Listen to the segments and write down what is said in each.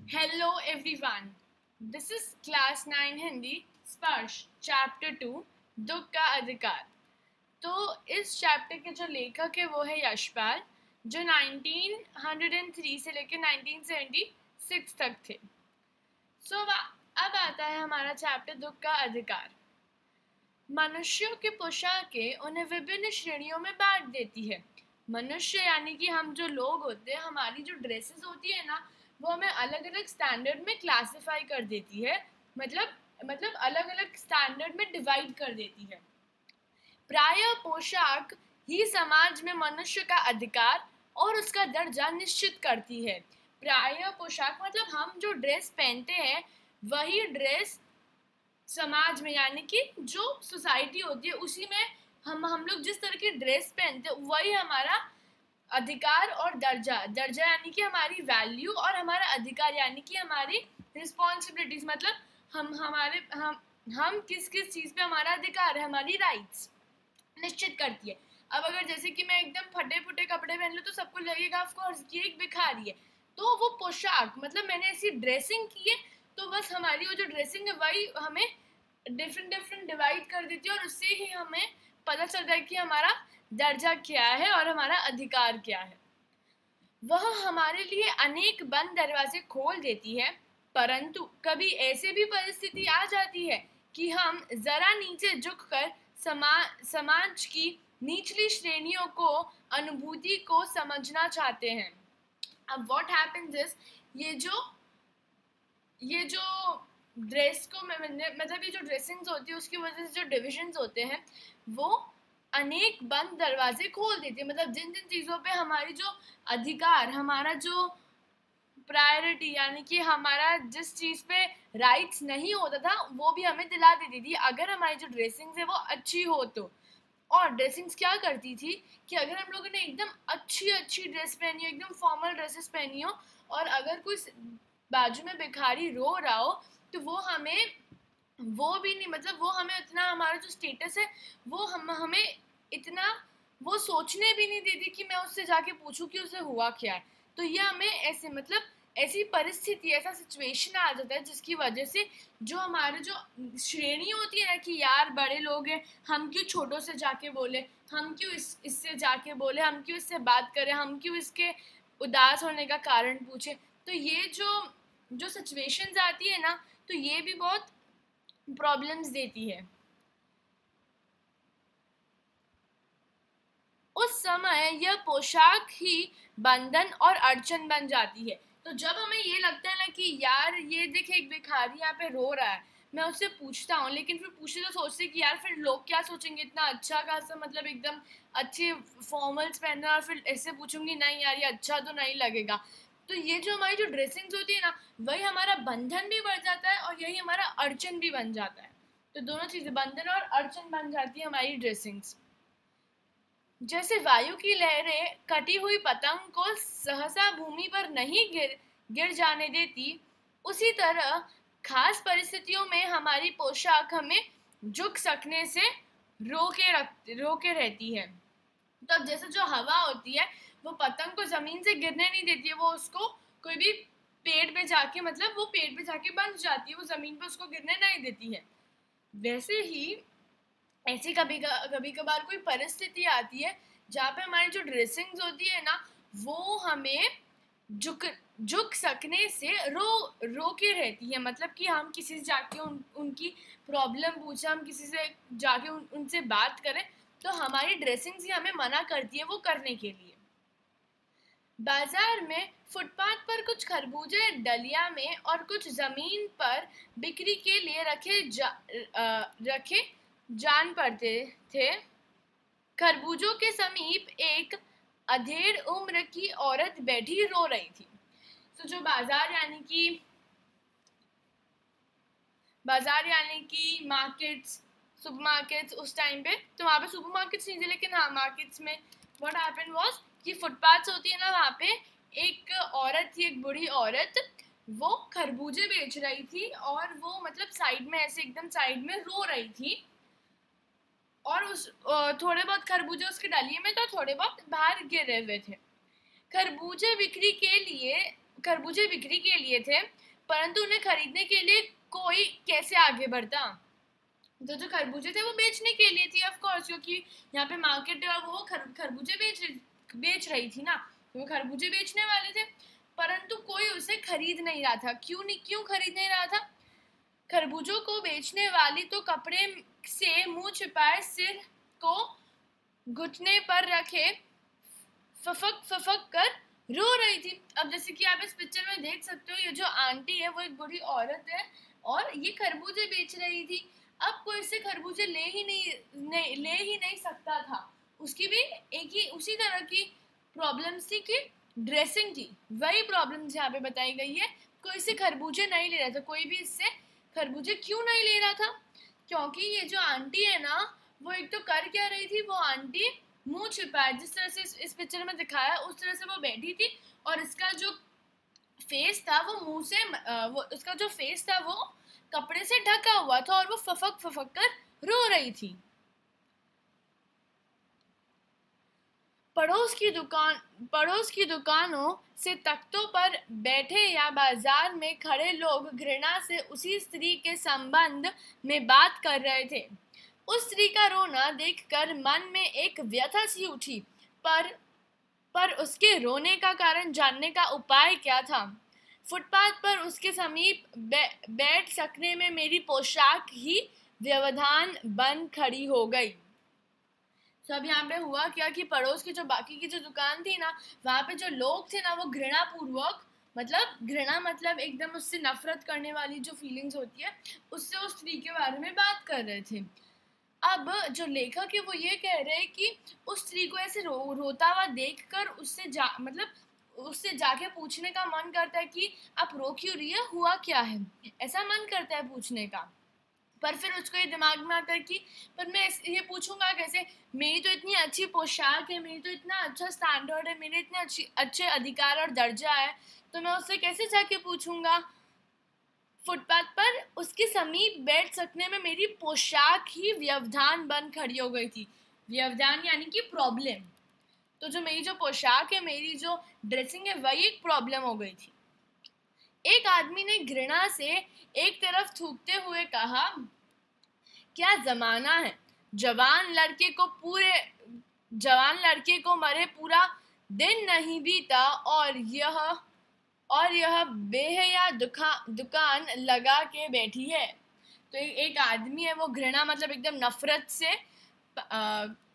Hello everyone. This is class 9 Hindi स्पर्श chapter 2 दुख का अधिकार। तो इस चैप्टर के जो लेखक है वो है यशपाल, जो 1903 से लेकर 1976 तक थे। अब आता है हमारा चैप्टर दुख का अधिकार। मनुष्यों की पोशाकें उन्हें विभिन्न श्रेणियों में बांट देती है। मनुष्य यानी कि हम जो लोग होते हैं, हमारी जो ड्रेसेस होती है ना, वो हमें अलग अलग स्टैंडर्ड में क्लासिफाई कर देती है। मतलब अलग अलग स्टैंडर्ड में डिवाइड कर देती है। प्रायः पोशाक ही समाज में मनुष्य का अधिकार और उसका दर्जा निश्चित करती है। प्रायः पोशाक मतलब हम जो ड्रेस पहनते हैं वही ड्रेस समाज में यानी कि जो सोसाइटी होती है उसी में हम लोग जिस तरह की ड्रेस पहनते हैं वही हमारा अधिकार और दर्जा यानी कि हमारी वैल्यू, और हमारा अधिकार यानी कि हमारी रिस्पॉन्सिबिलिटीज। मतलब हम किस किस चीज़ पे हमारा अधिकार है, हमारी राइट्स निश्चित करती है। अब अगर जैसे कि मैं एकदम फटे फुटे कपड़े पहन लूँ तो सबको लगेगा ऑफ कोर्स ये एक भिखारी है। तो वो पोशाक मतलब मैंने ऐसी ड्रेसिंग की है, तो बस हमारी वो जो ड्रेसिंग है वही हमें डिफरेंट डिवाइड कर देती है, और उससे ही हमें पता चलता है कि हमारा दर्जा क्या है और हमारा अधिकार क्या है। वह हमारे लिए अनेक बंद दरवाजे खोल देती है, परंतु कभी ऐसे भी परिस्थिति आ जाती है कि हम जरा नीचे झुककर समाज की निचली श्रेणियों को अनुभूति को समझना चाहते हैं। अब व्हाट हैपेंस इज ये जो ड्रेस को मतलब ये जो ड्रेसिंग्स होती है उसकी वजह से जो डिविजन्स होते हैं वो अनेक बंद दरवाजे खोल देती है। मतलब जिन जिन चीज़ों पे हमारी जो अधिकार, हमारा जो प्रायोरिटी यानी कि हमारा जिस चीज़ पे राइट्स नहीं होता था वो भी हमें दिला देती थी अगर हमारी जो ड्रेसिंग्स है वो अच्छी हो तो। और ड्रेसिंग्स क्या करती थी कि अगर हम लोगों ने एकदम अच्छी ड्रेस पहनी हो, एकदम फॉर्मल ड्रेसेस पहनी हो, और अगर कोई बाजू में भिखारी रो रहा हो तो वो भी नहीं, मतलब वो हमें इतना, हमारा जो स्टेटस है वो हमें इतना वो सोचने भी नहीं देती कि मैं उससे जाके पूछूं कि उसे हुआ क्या है। तो ये हमें ऐसे मतलब ऐसी परिस्थिति, ऐसा सिचुएशन आ जाता है जिसकी वजह से जो हमारे जो श्रेणी होती है ना कि यार बड़े लोग हैं, हम क्यों छोटों से जाके बोले, हम क्यों इससे जाके बोले, हम क्यों इससे बात करें, हम क्यों इसके उदास होने का कारण पूछे। तो ये जो सिचुएशंस आती है ना, तो ये भी बहुत प्रॉब्लम्स देती है। उस समय यह पोशाक ही बंधन और अड़चन बन जाती है। तो जब हमें ये लगता है ना कि यार ये देख एक भिखारी यहाँ पे रो रहा है, मैं उससे पूछता हूँ, लेकिन फिर पूछते तो सोचते कि यार फिर लोग क्या सोचेंगे, इतना अच्छा खासा मतलब एकदम अच्छे फॉर्मल्स पहनना, और फिर ऐसे पूछूंगी नहीं यार ये अच्छा तो नहीं लगेगा। तो ये जो हमारी जो ड्रेसिंग्स होती है ना वही हमारा बंधन भी बढ़ जाता है और यही हमारा अड़चन भी बन जाता है। तो दोनों चीज़ें बंधन और अड़चन बन जाती है हमारी ड्रेसिंग्स। जैसे वायु की लहरें कटी हुई पतंग को सहसा भूमि पर नहीं गिर जाने देती, उसी तरह खास परिस्थितियों में हमारी पोशाक हमें झुक सकने से रोके रहती है। तो अब जैसे जो हवा होती है वो पतंग को जमीन से गिरने नहीं देती है, वो उसको कोई भी पेड़ पे जाके, मतलब वो पेड़ पे जाके बंध जाती है, वो जमीन पे उसको गिरने नहीं देती है। वैसे ही ऐसी कभी कभार कोई परिस्थिति आती है जहाँ पे हमारी जो ड्रेसिंग्स होती है ना वो हमें झुक सकने से रोके रहती है। मतलब कि हम किसी से जाके उनकी प्रॉब्लम पूछे, हम किसी से जाके उनसे बात करें, तो हमारी ड्रेसिंग्स ही हमें मना करती है वो करने के लिए। बाजार में फुटपाथ पर कुछ खरबूजे डलिया में और कुछ जमीन पर बिक्री के लिए रखे जान पड़ते थे। खरबूजों के समीप एक अधेड़ उम्र की औरत बैठी रो रही थी। तो जो बाजार यानी कि मार्केट्स, सुपर मार्केट्स उस टाइम पे, तो वहाँ पे सुपर मार्केट्स नहीं थे लेकिन हाँ मार्केट्स में व्हाट हैपेंड वाज कि फुटपाथ्स होती है ना, वहाँ पे एक औरत थी, एक बूढ़ी औरत, वो खरबूजे बेच रही थी और वो मतलब साइड में ऐसे एकदम साइड में रो रही थी, और उस थोड़े बहुत खरबूजे उसके डलिए में तो थोड़े बहुत बाहर गिरे हुए थे। खरबूजे बिक्री के लिए खरबूजे बिक्री के लिए थे, परंतु उन्हें खरीदने के लिए कोई कैसे आगे बढ़ता। तो जो खरबूजे थे वो बेचने के लिए थी ऑफ कोर्स, क्योंकि यहाँ पे मार्केट वो खरबूजे बेच रही थी ना, तो वो खरबूजे बेचने वाले थे, परंतु कोई उसे खरीद नहीं रहा था। क्यों खरीद नहीं रहा था? खरबूजों को बेचने वाली तो कपड़े से मुंह छिपाए सिर को घुटने पर रखे फफक कर रो रही थी। अब जैसे कि आप इस पिक्चर में देख सकते हो, ये जो आंटी है वो एक बूढ़ी औरत है और ये खरबूजे बेच रही थी। अब कोई इससे खरबूजे ले ही नहीं सकता था। उसकी भी एक ही उसी तरह की प्रॉब्लम्स थी कि ड्रेसिंग थी, वही प्रॉब्लम्स यहाँ पे बताई गई है। कोई इससे खरबूजे नहीं ले रहा था, कोई भी इससे खरबूजे क्यों नहीं ले रहा था? क्योंकि ये जो आंटी है ना, वो एक तो कर क्या रही थी, वो आंटी मुंह छिपाए, जिस तरह से इस पिक्चर में दिखाया उस तरह से वो बैठी थी, और इसका जो फेस था वो मुंह से उसका जो फेस था वो कपड़े से ढका हुआ था और वो फफक कर रो रही थी। पड़ोस की दुकानों से तख्तों पर बैठे या बाजार में खड़े लोग घृणा से उसी स्त्री के संबंध में बात कर रहे थे। उस स्त्री का रोना देखकर मन में एक व्यथा सी उठी, पर उसके रोने का कारण जानने का उपाय क्या था? फुटपाथ पर उसके समीप बैठ सकने में मेरी पोशाक ही व्यवधान बन खड़ी हो गई। तो अब यहाँ पे हुआ क्या कि पड़ोस की जो बाकी की जो दुकान थी ना, वहाँ पे जो लोग थे ना, वो घृणा पूर्वक, घृणा मतलब एकदम उससे नफरत करने वाली जो फीलिंग्स होती है, उससे उस स्त्री के बारे में बात कर रहे थे। अब जो लेखक है वो ये कह रहे हैं कि उस स्त्री को ऐसे रोता हुआ देखकर उससे जाके पूछने का मन करता है कि आप रो क्यों रही है, हुआ क्या है, ऐसा मन करता है पूछने का। पर फिर उसको ये दिमाग में आता है कि पर मैं ये पूछूंगा कैसे, मेरी तो इतनी अच्छी पोशाक है, मेरी तो इतना अच्छा स्टैंडर्ड है, मेरे इतने अच्छे अधिकार और दर्जा है, तो मैं उससे कैसे जाके पूछूंगा। फुटपाथ पर उसके समीप बैठ सकने में मेरी पोशाक ही व्यवधान बन खड़ी हो गई थी। व्यवधान यानी कि प्रॉब्लम। तो जो मेरी जो पोशाक है, मेरी जो ड्रेसिंग है, वही एक प्रॉब्लम हो गई थी। एक आदमी ने घृणा से एक तरफ थूकते हुए कहा, क्या जमाना है, जवान लड़के को मरे पूरा दिन नहीं बीता और यह बेहया दुकान लगा के बैठी है। तो एक आदमी है, वो घृणा मतलब एकदम नफरत से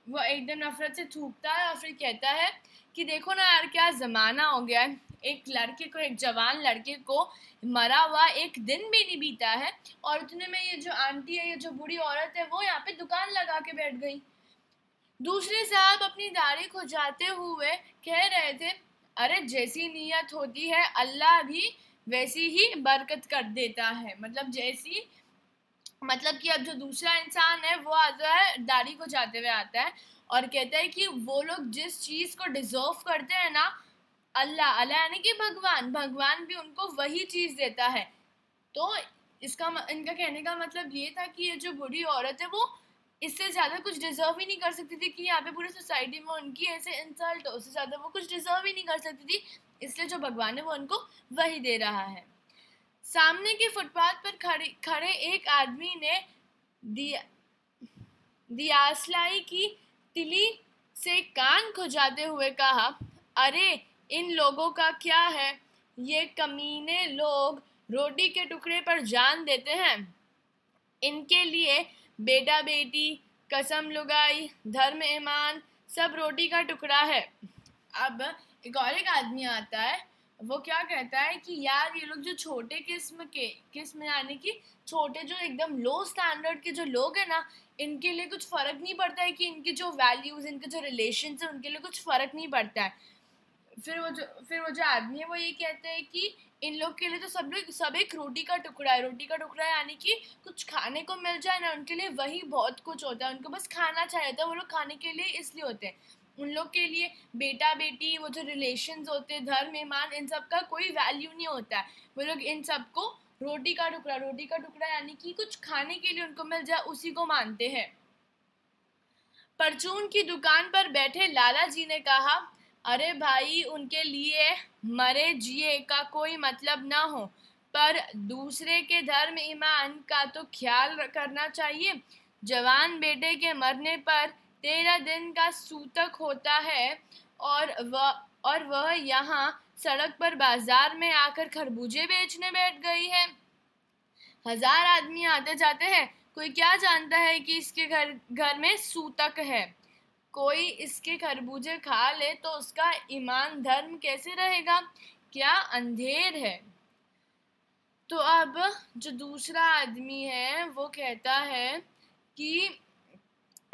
वो एकदम नफरत से थूकता है और फिर कहता है कि देखो ना यार, क्या जमाना हो गया है, एक जवान लड़के को मरा हुआ एक दिन भी नहीं बीता है, और उतने में ये जो आंटी है, ये जो बूढ़ी औरत है, वो यहाँ पे दुकान लगा के बैठ गई। दूसरे साहब अपनी दाढ़ी खुजाते हुए कह रहे थे, अरे जैसी नीयत होती है अल्लाह भी वैसी ही बरकत कर देता है। मतलब कि अब जो दूसरा इंसान है वो आता है, दाढ़ी को जाते हुए आता है और कहता है कि वो लोग जिस चीज को डिजर्व करते हैं ना, अल्लाह यानी कि भगवान भी उनको वही चीज देता है। तो इनका कहने का मतलब ये था कि ये जो बूढ़ी औरत है वो इससे ज्यादा कुछ डिजर्व ही नहीं कर सकती थी कि यहाँ पे पूरी सोसाइटी में उनकी ऐसे इंसल्ट हो, उससे ज्यादा वो कुछ डिजर्व ही नहीं कर सकती थी, इसलिए जो भगवान है वो उनको वही दे रहा है। सामने के फुटपाथ पर खड़े एक आदमी ने दियासलाई की तिली से कान खुजाते हुए कहा, अरे इन लोगों का क्या है, ये कमीने लोग रोटी के टुकड़े पर जान देते हैं, इनके लिए बेटा बेटी, कसम लुगाई, धर्म ईमान सब रोटी का टुकड़ा है। अब एक आदमी आता है, वो क्या कहता है कि यार ये लोग जो छोटे किस्म यानी कि छोटे जो एकदम लो स्टैंडर्ड के जो लोग हैं ना, इनके लिए कुछ फर्क नहीं पड़ता है कि इनकी जो वैल्यूज, इनके जो रिलेशंस है, उनके लिए कुछ फर्क नहीं पड़ता है। फिर वो जो आदमी है वो ये कहते हैं कि इन लोग के लिए तो सब एक रोटी का टुकड़ा है। रोटी का टुकड़ा यानी कि कुछ खाने को मिल जाए ना, उनके लिए वही बहुत कुछ होता है, उनको बस खाना चाहिए था, वो लोग खाने के लिए इसलिए होते हैं। उन लोग के लिए बेटा बेटी, वो जो रिलेशंस होते हैं, धर्म ईमान, इन सब का कोई वैल्यू नहीं होता है। वो लोग इन सबको रोटी का टुकड़ा यानी कि कुछ खाने के लिए उनको मिल जाए, उसी को मानते हैं। परचून की दुकान पर बैठे लाला जी ने कहा, अरे भाई, उनके लिए मरे जिए का कोई मतलब ना हो, पर दूसरे के धर्म ईमान का तो ख्याल करना चाहिए। जवान बेटे के मरने पर 13 दिन का सूतक होता है, और वह यहाँ सड़क पर बाजार में आकर खरबूजे बेचने बैठ गई है। 1000 आदमी आते जाते हैं, कोई क्या जानता है कि इसके घर घर में सूतक है। कोई इसके खरबूजे खा ले तो उसका ईमान धर्म कैसे रहेगा? क्या अंधेर है। तो अब जो दूसरा आदमी है वो कहता है कि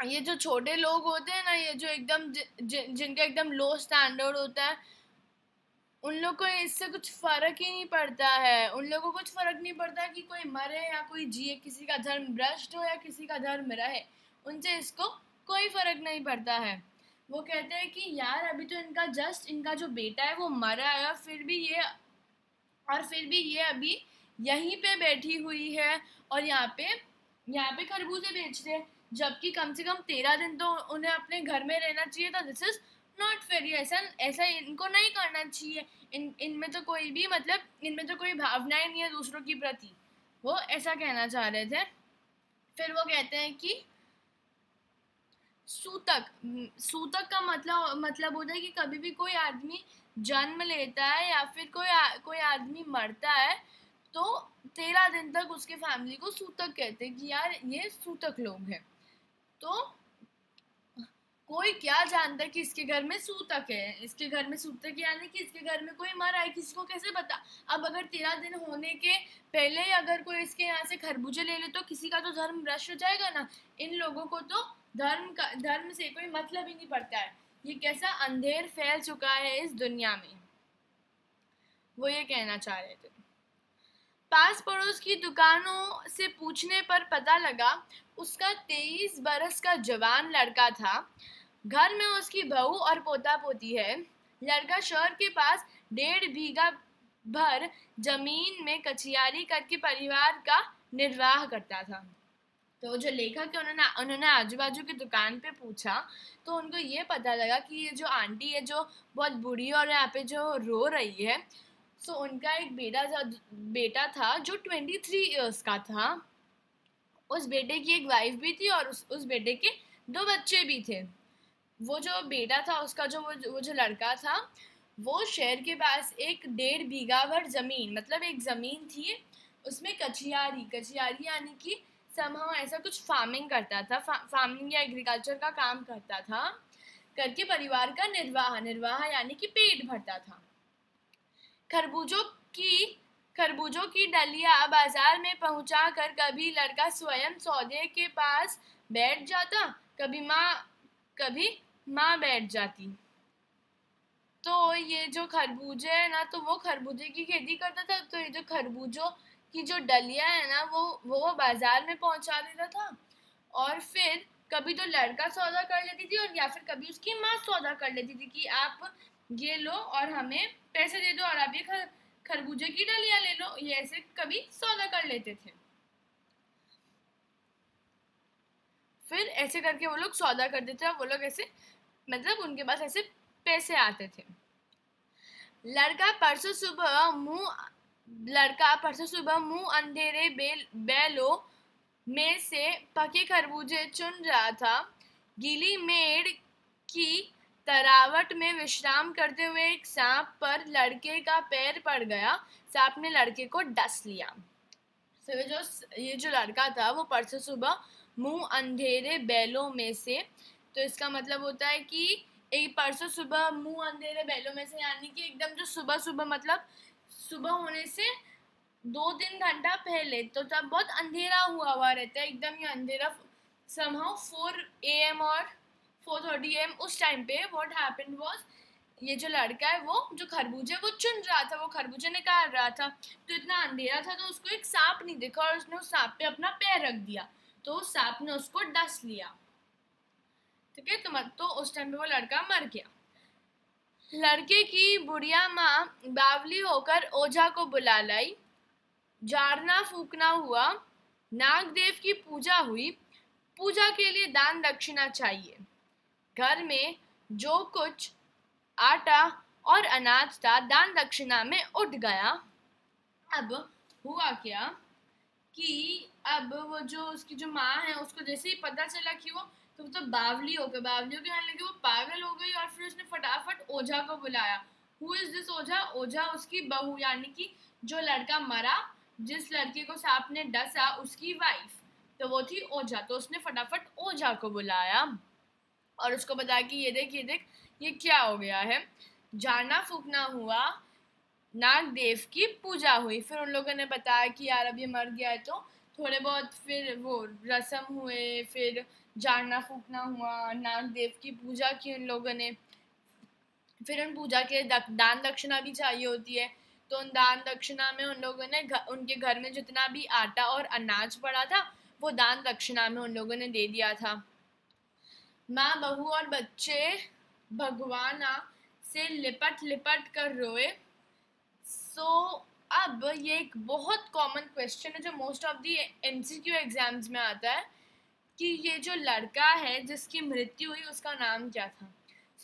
ये जो छोटे लोग होते हैं ना, ये जो एकदम जिनका एकदम लो स्टैंडर्ड होता है, उन लोग को इससे कुछ फर्क ही नहीं पड़ता है। उन लोगों को कुछ फर्क नहीं पड़ता कि कोई मरे या कोई जिए, किसी का धर्म भ्रष्ट हो या किसी का धर्म रहे, उनसे इसको कोई फर्क नहीं पड़ता है। वो कहते हैं कि यार, अभी तो इनका जो बेटा है वो मरा है, और फिर भी ये अभी यहीं पे बैठी हुई है और यहाँ पे खरबूजे बेच रहे हैं, जबकि कम से कम 13 दिन तो उन्हें अपने घर में रहना चाहिए था। This is not fair. ऐसा ऐसा इनको नहीं करना चाहिए। इनमें तो कोई भी मतलब इनमें तो कोई भावनाएं नहीं है दूसरों की प्रति। वो ऐसा कहना चाह रहे थे। फिर वो कहते हैं कि सूतक का मतलब होता है कि कभी भी कोई आदमी जन्म लेता है या फिर कोई आदमी मरता है तो 13 दिन तक उसके फैमिली को सूतक कहते हैं कि यार ये सूतक लोग हैं। तो कोई क्या जानता है कि इसके घर में सूतक है, इसके घर में सूतक यानी कि इसके घर में कोई मरा है, किसी को कैसे पता? अब अगर 13 दिन होने के पहले ही अगर कोई इसके यहाँ से खरबूजे ले ले तो किसी का तो धर्म भ्रष्ट हो जाएगा ना। इन लोगों को तो धर्म से कोई मतलब ही नहीं पड़ता है। ये कैसा अंधेर फैल चुका है इस दुनिया में, वो ये कहना चाह रहे थे। पास पड़ोस की दुकानों से पूछने पर पता लगा उसका 23 बरस का जवान लड़का था। घर में उसकी बहू और पोता पोती है। लड़का शहर के पास 1.5 बीघा भर जमीन में कचियारी करके परिवार का निर्वाह करता था। तो जो लेखक है उन्होंने आजू बाजू की दुकान पे पूछा तो उनको ये पता लगा कि ये जो आंटी है जो बहुत बूढ़ी और यहाँ पे जो रो रही है, सो उनका एक बेटा था जो 23 इयर्स का था। उस बेटे की एक वाइफ भी थी और उस बेटे के 2 बच्चे भी थे। वो जो बेटा था उसका वो जो लड़का था वो शहर के पास एक 1.5 बीघा भर जमीन, मतलब एक जमीन थी, उसमें कचियारी यानी कि समहाउ ऐसा कुछ फार्मिंग करता था, फार्मिंग या एग्रीकल्चर का काम करता था, करके परिवार का निर्वाह यानी कि पेट भरता था। खरबूजों की डलिया बाजार में पहुंचा कर कभी लड़का स्वयं सौदे के पास बैठ जाता, कभी माँ बैठ जाती। तो ये जो खरबूजे है ना, तो वो खरबूजे की खेती करता था। तो ये जो खरबूजों की जो डलिया है ना वो बाजार में पहुंचा देता था, और फिर कभी तो लड़का सौदा कर लेती थी और या फिर कभी उसकी माँ सौदा कर लेती थी कि आप ये लो और हमें पैसे दे दो और आप ये खरबूजे की डलिया ले लो। ये ऐसे कभी सौदा कर लेते थे। फिर ऐसे करके वो लोग सौदा कर देते थे, वो लोग ऐसे मतलब उनके पास ऐसे पैसे आते थे। लड़का परसों सुबह मुंह अंधेरे बैलों में से पके खरबूजे चुन रहा था। गीली मेड़ की तरावट में विश्राम करते हुए एक सांप पर लड़के का पैर पड़ गया। सांप ने लड़के को डस लिया। ये जो लड़का था वो परसों सुबह मुंह अंधेरे बैलों में से, तो इसका मतलब होता है कि एक परसों सुबह मुंह अंधेरे बैलों में से यानी कि एकदम जो सुबह मतलब सुबह होने से 2-3 घंटा पहले, तो तब बहुत अंधेरा हुआ रहता है, एकदम ये अंधेरा। समहाउ 4 AM और 4:30 AM उस टाइम पे व्हाट हैपेंड वाज, ये जो लड़का है वो जो खरबूजे वो चुन रहा था, वो खरबूजे निकाल रहा था, तो इतना अंधेरा था तो उसको एक सांप नहीं दिखा और उसने उस सांप पे अपना पैर रख दिया, तो उस सांप ने उसको डस लिया। ठीक है, तो उस टाइम पे वो लड़का मर गया। लड़के की बुढ़िया माँ बावली होकर ओझा को बुला लाई। जारना फूकना हुआ, नागदेव की पूजा हुई। पूजा के लिए दान दक्षिणा चाहिए। घर में जो कुछ आटा और अनाज था दान दक्षिणा में उठ गया। अब हुआ क्या कि अब वो जो उसकी जो माँ है उसको जैसे ही पता चला कि वो तो बावली हो गई, कहने लगी, वो पागल हो गई। और फिर उसने फटाफट ओझा को बुलाया। हु इज दिस ओझा? ओझा उसकी बहू, यानी कि जो लड़का मरा, जिस लड़के को सांप ने डसा, उसकी वाइफ, तो वो थी ओझा। तो उसने फटाफट ओझा को बुलाया और उसको बताया कि ये देख ये क्या हो गया है। जाना फूकना हुआ, नाग देव की पूजा हुई। फिर उन लोगों ने बताया कि यार अब ये मर गया है, तो थोड़े बहुत फिर वो रस्म हुए, फिर जाना फूकना हुआ, नाग देव की पूजा की उन लोगों ने। फिर उन पूजा के दान दक्षिणा भी चाहिए होती है, तो उन दान दक्षिणा में उन लोगों ने उनके घर में जितना भी आटा और अनाज पड़ा था वो दान दक्षिणा में उन लोगों ने दे दिया था। माँ, बहू और बच्चे भगवाना से लिपट लिपट कर रोए। अब ये एक बहुत कॉमन क्वेश्चन है जो most of the MCQ exams में आता है कि ये जो लड़का है जिसकी मृत्यु हुई उसका नाम क्या था।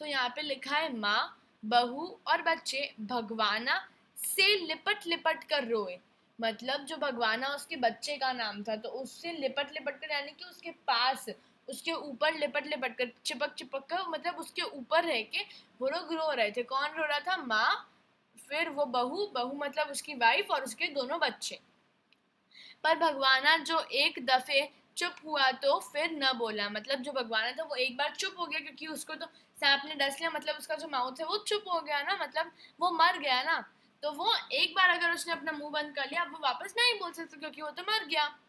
यहाँ पे लिखा है माँ, बहू और बच्चे भगवाना से लिपट लिपट कर रोए। मतलब जो भगवाना उसके बच्चे का नाम था, तो उससे लिपट लिपट कर यानी कि उसके पास, उसके ऊपर लिपट लिपट कर, चिपक चिपक कर, मतलब उसके ऊपर रह के वो लोग रो रहे थे। कौन रो रहा था? माँ, फिर वो बहू मतलब उसकी वाइफ, और उसके दोनों बच्चे। पर भगवाना जो एक दफे चुप हुआ तो फिर न बोला। मतलब जो भगवाना था वो एक बार चुप हो गया, क्योंकि उसको तो सांप ने डस लिया, मतलब उसका जो माउथ है वो चुप हो गया ना, मतलब वो मर गया ना। तो वो एक बार अगर उसने अपना मुंह बंद कर लिया, वो वापस नहीं बोल सकता क्योंकि वो तो मर गया।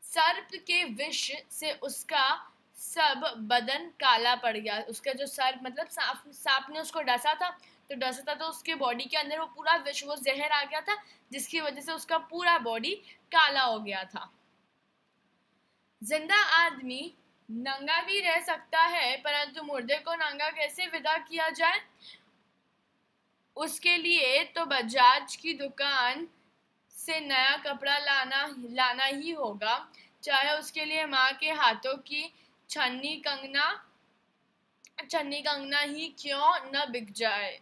सर्प के विष से उसका सब बदन काला पड़ गया। उसका जो सर्प मतलब सांप ने उसको डसा था, तो उसके बॉडी के अंदर वो पूरा विष, वो जहर आ गया था, जिसकी वजह से उसका पूरा बॉडी काला हो गया था। जिंदा आदमी नंगा भी रह सकता है, परंतु मुर्दे को नंगा कैसे विदा किया जाए? उसके लिए तो बजाज की दुकान से नया कपड़ा लाना ही होगा, चाहे उसके लिए माँ के हाथों की छन्नी कंगना ही क्यों न बिक जाए।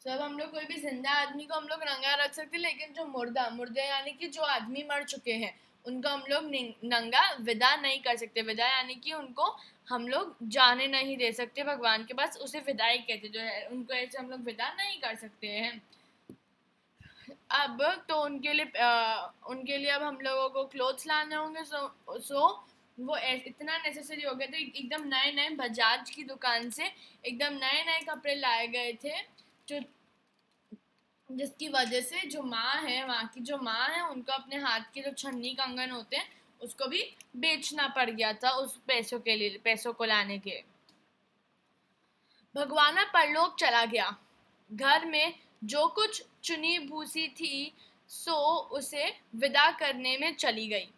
अब हम लोग कोई भी जिंदा आदमी को हम लोग नंगा रख सकते, लेकिन जो मुर्दे यानी कि जो आदमी मर चुके हैं उनको हम लोग नंगा विदा नहीं कर सकते। विदा यानी कि उनको हम लोग जाने नहीं दे सकते भगवान के पास, उसे विदाई कहते जो है, उनको ऐसे हम लोग विदा नहीं कर सकते हैं। अब तो उनके लिए अब हम लोगों को क्लोथ्स लाने होंगे। सो वो इतना नेसेसरी हो गया था, एकदम नए नए बजाज की दुकान से एकदम नए नए कपड़े लाए गए थे, जो जिसकी वजह से जो माँ है, वहाँ की जो माँ है, उनको अपने हाथ के जो छन्नी कंगन होते हैं उसको भी बेचना पड़ गया था उस पैसों को लाने के। भगवाना परलोक चला गया। घर में जो कुछ चुनी भूसी थी सो उसे विदा करने में चली गई।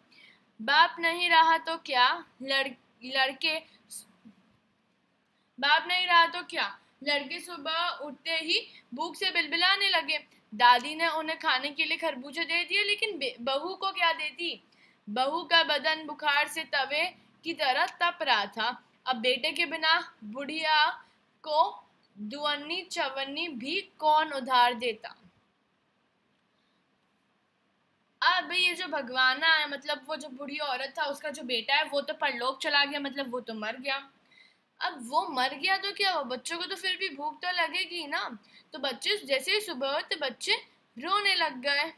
बाप नहीं रहा तो क्या, लड़के सुबह उठते ही भूख से बिलबिलाने लगे। दादी ने उन्हें खाने के लिए खरबूजे दे दिए, लेकिन बहू को क्या देती? बहू का बदन बुखार से तवे की तरह तप रहा था। अब बेटे के बिना बुढ़िया को दुअन्नी चवन्नी भी कौन उधार देता। अब ये जो भगवाना है, मतलब वो जो बूढ़ी औरत था, उसका जो बेटा है वो तो परलोक चला गया, मतलब वो तो मर गया। अब वो मर गया तो क्या हुआ? बच्चों को तो फिर भी भूख तो लगेगी ना। तो बच्चे जैसे ही सुबह हुई तो बच्चे रोने लग गए।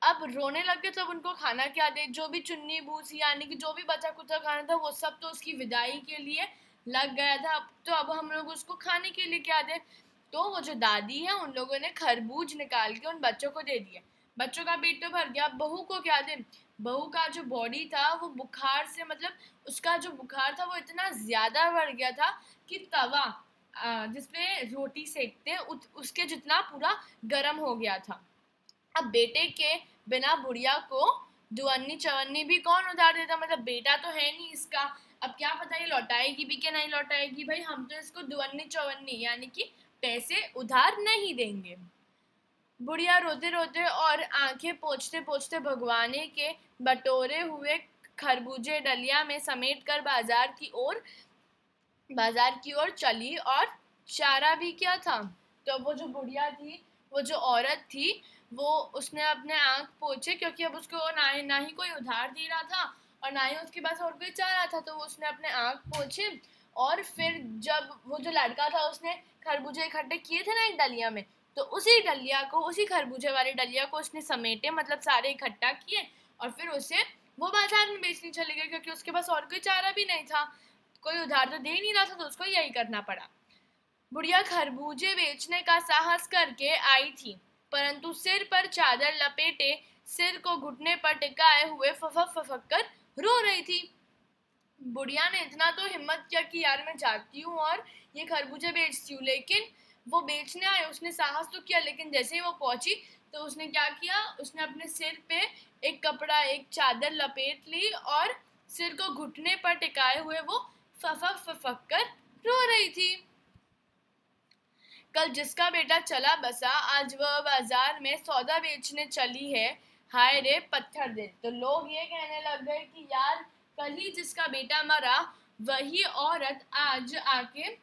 अब रोने लग गए तो अब उनको खाना क्या दे? जो भी चुन्नी भूसी यानी कि जो भी बचा कुचा खाना था वो सब तो उसकी विदाई के लिए लग गया था। अब हम लोग उसको खाने के लिए क्या दे? तो वो जो दादी है उन लोगों ने खरबूज निकाल के उन बच्चों को दे दिया। बच्चों का पेट तो भर गया। अब बहू को क्या दे? बहू का जो बॉडी था वो बुखार से, मतलब उसका जो बुखार था वो इतना ज्यादा बढ़ गया था कि तवा जिसपे रोटी सेकते उसके जितना पूरा गर्म हो गया था। अब बेटे के बिना बुढ़िया को दुअन्नी चवन्नी भी कौन उधार देता? मतलब बेटा तो है नहीं इसका, अब क्या पता ये लौटाएगी भी कि नहीं लौटाएगी। भाई हम तो इसको दुअन्नी चवन्नी यानी कि पैसे उधार नहीं देंगे। बुढ़िया रोते रोते और आंखें पोंछते पोंछते भगवाने के बटोरे हुए खरबूजे डलिया में समेट कर बाजार की ओर बाजार की ओर चली और चारा भी क्या था। तो वो जो बुढ़िया थी, वो जो औरत थी, वो उसने अपने आँख पोंछे, क्योंकि अब उसको ना ही कोई उधार दे रहा था और ना ही उसके पास और कोई चारा था, तो उसने अपने आँख पोंछे। और फिर जब वो जो लड़का था उसने खरबूजे इकट्ठे किए थे ना एक डलिया में, तो उसी डलिया को, उसी खरबूजे वाली डलिया को उसने समेटे, मतलब सारे इकट्ठा किए और फिर उसे वो बाजार में बेचने चले गए, क्योंकि उसके पास और कोई चारा भी नहीं था, कोई उधार तो दे ही नहीं रहा था, तो उसको यही करना पड़ा। बुढ़िया खरबूजे बेचने का साहस करके आई थी, परंतु सिर पर चादर लपेटे, सिर को घुटने पर टिकाए हुए फफक फफक कर रो रही थी। बुढ़िया ने इतना तो हिम्मत किया कि यार मैं जाती हूँ और ये खरबूजे बेचती हूँ, लेकिन वो बेचने आए, उसने साहस तो किया, लेकिन जैसे ही वो पहुंची तो उसने क्या किया, उसने अपने सिर पे एक कपड़ा, एक चादर लपेट ली और सिर को घुटने पर टिकाए हुए वो फफक फफक कर रो रही थी। कल जिसका बेटा चला बसा, आज वह बाजार में सौदा बेचने चली है, हाय रे पत्थर दिल। तो लोग ये कहने लग गए कि यार कल ही जिसका बेटा मरा, वही औरत आज आके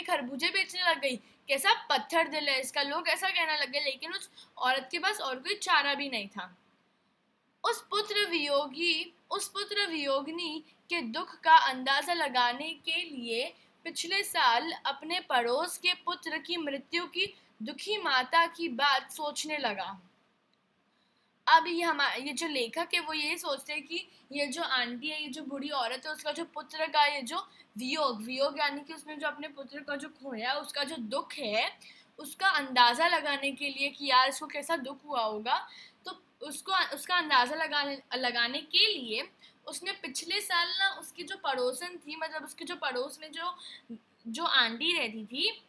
खरबूजे बेचने लग गई, कैसा पत्थर दिल है इसका, लोग ऐसा कहने लग गए। लेकिन उस औरत के पास और कोई चारा भी नहीं था। उस पुत्र वियोगिनी के दुख का अंदाजा लगाने के लिए पिछले साल अपने पड़ोस के पुत्र की मृत्यु की दुखी माता की बात सोचने लगा। अब ये जो लेखक है वो ये सोचते हैं कि ये जो आंटी है, ये जो बूढ़ी औरत है, उसका जो पुत्र का ये जो वियोग यानी कि उसने जो अपने पुत्र का जो खोया, उसका जो दुख है, उसका अंदाजा लगाने के लिए कि यार इसको कैसा दुख हुआ होगा, तो उसका अंदाजा लगाने के लिए उसने पिछले साल ना उसकी जो पड़ोसन थी, मतलब उसके जो पड़ोस में जो आंटी रहती थी,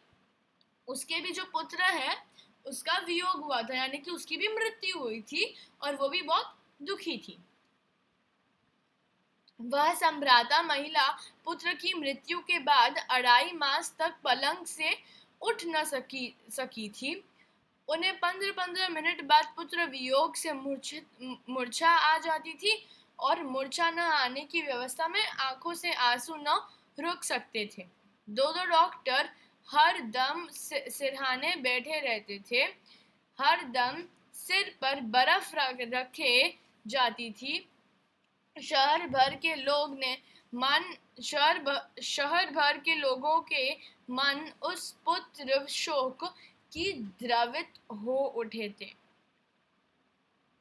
उसके भी जो पुत्र है उसका वियोग हुआ था, यानी कि उसकी भी मृत्यु हुई थी और वो भी बहुत दुखी थी। वह संभ्राता महिला पुत्र की मृत्यु के बाद 2.5 मास तक पलंग से उठ न सकी थी। उन्हें 15-15 मिनट बाद पुत्र वियोग से मूर्छा आ जाती थी और मूर्छा न आने की व्यवस्था में आंखों से आंसू न रुक सकते थे। दो डॉक्टर हर दम सिरहाने बैठे रहते थे, हर दम सिर पर बर्फ रखे जाती थी। शहर भर भर के लोगों के मन उस पुत्र शोक की द्रवित हो उठे थे।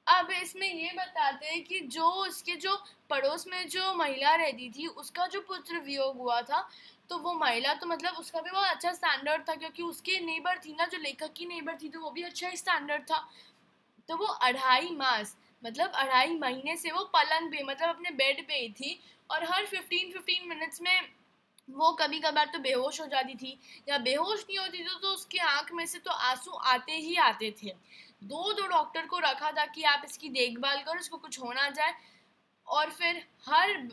अब इसमें ये बताते हैं कि जो उसके जो पड़ोस में जो महिला रहती थी, उसका जो पुत्र वियोग हुआ था, तो वो महिला तो मतलब उसका भी बहुत अच्छा स्टैंडर्ड था, क्योंकि उसकी नेबर थी ना, जो लेखक की नेबर थी, तो वो भी अच्छा स्टैंडर्ड था। तो वो 2.5 मास मतलब 2.5 महीने से वो पलंग पे, मतलब अपने बेड पे ही थी, और हर 15-15 मिनट्स में वो कभी कभार तो बेहोश हो जाती थी, या बेहोश नहीं होती थी तो उसकी आंख में से तो आंसू आते ही आते थे। दो डॉक्टर को रखा था कि आप इसकी देखभाल करो, इसको कुछ हो ना जाए। और फिर हर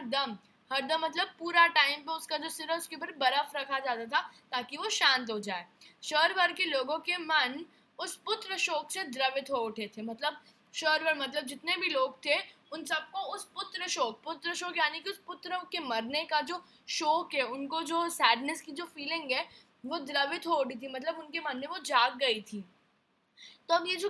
दम मतलब पूरा टाइम पे उसका जो सिर है उसके ऊपर बर्फ रखा जाता था ताकि वो शांत हो जाए। शहर भर के लोगों के मन उस पुत्र शोक से द्रवित हो उठे थे, मतलब शहर भर मतलब जितने भी लोग थे उन सबको उस पुत्र शोक यानी कि उस पुत्र के मरने का जो शोक है, उनको जो सैडनेस की जो फीलिंग है वो द्रवित हो उठी थी, मतलब उनके मन में वो जाग गई थी। तो अब ये जो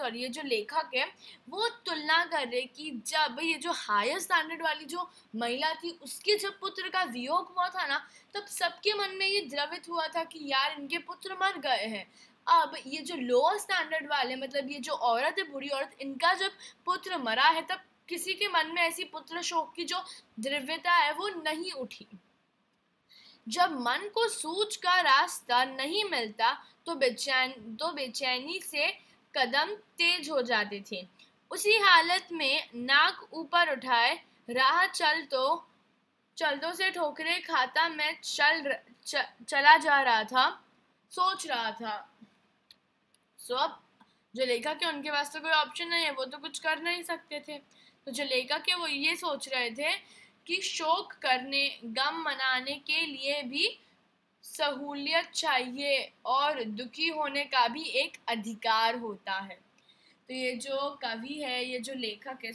ये जो लेखक है वो तुलना कर रहे कि जब ये जो हायर स्टैंडर्ड वाली जो महिला थी उसके जब पुत्र का वियोग हुआ था ना, तब सबके मन में ये द्रवित हुआ था कि यार इनके पुत्र मर गए हैं। अब ये जो लोअर स्टैंडर्ड वाले, मतलब ये जो औरत है, बूढ़ी औरत, इनका जब पुत्र मरा है, तब किसी के मन में ऐसी पुत्र शोक की जो द्रव्यता है वो नहीं उठी। जब मन को सूझ का रास्ता नहीं मिलता तो बेचैनी से कदम तेज हो जाते थे। उसी हालत में नाक ऊपर उठाए राह चलतों से ठोकरे खाता मैं चला जा रहा था, सोच रहा था। सो अब जो लेखक है उनके पास तो कोई ऑप्शन नहीं है, वो तो कुछ कर नहीं सकते थे। तो जो लेखक है वो ये सोच रहे थे कि शोक करने, गम मनाने के लिए भी सहूलियत चाहिए और दुखी होने का भी एक अधिकार होता है। तो ये जो कवि है, ये जो लेखक है,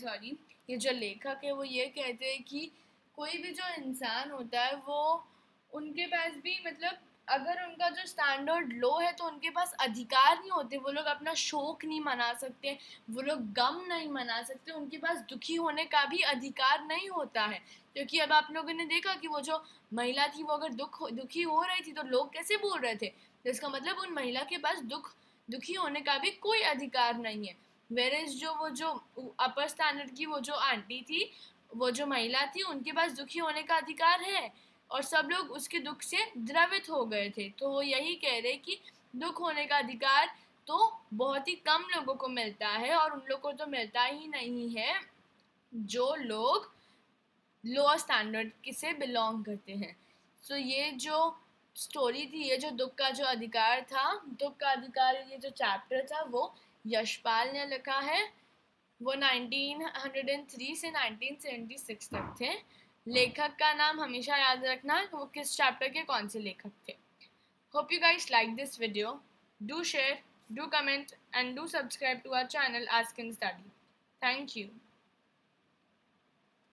ये जो लेखक है वो ये कहते हैं कि कोई भी जो इंसान होता है वो उनके पास भी मतलब अगर उनका जो स्टैंडर्ड लो है तो उनके पास अधिकार नहीं होते, वो लोग अपना शोक नहीं मना सकते, वो लोग गम नहीं मना सकते, उनके पास दुखी होने का भी अधिकार नहीं होता है। क्योंकि अब आप लोगों ने देखा कि वो जो महिला थी वो अगर दुखी हो रही थी तो लोग कैसे बोल रहे थे, तो इसका मतलब उन महिला के पास दुखी होने का भी कोई अधिकार नहीं है। वेरेज जो वो जो अपर स्टैंडर्ड की वो जो आंटी थी, वो जो महिला थी, उनके पास दुखी होने का अधिकार है और सब लोग उसके दुख से द्रवित हो गए थे। तो वो यही कह रहे कि दुख होने का अधिकार तो बहुत ही कम लोगों को मिलता है और उन लोगों को तो मिलता ही नहीं है जो लोग लोअर स्टैंडर्ड से बिलोंग करते हैं। सो ये जो स्टोरी थी, ये जो दुख का जो अधिकार था, दुख का अधिकार, ये जो चैप्टर था वो यशपाल ने लिखा है। वो 1903 से 1976 तक थे। लेखक का नाम हमेशा याद रखना वो किस चैप्टर के कौन से लेखक थे। Hope you guys like this video, do share, do comment and do subscribe to our channel ask and study. Thank you.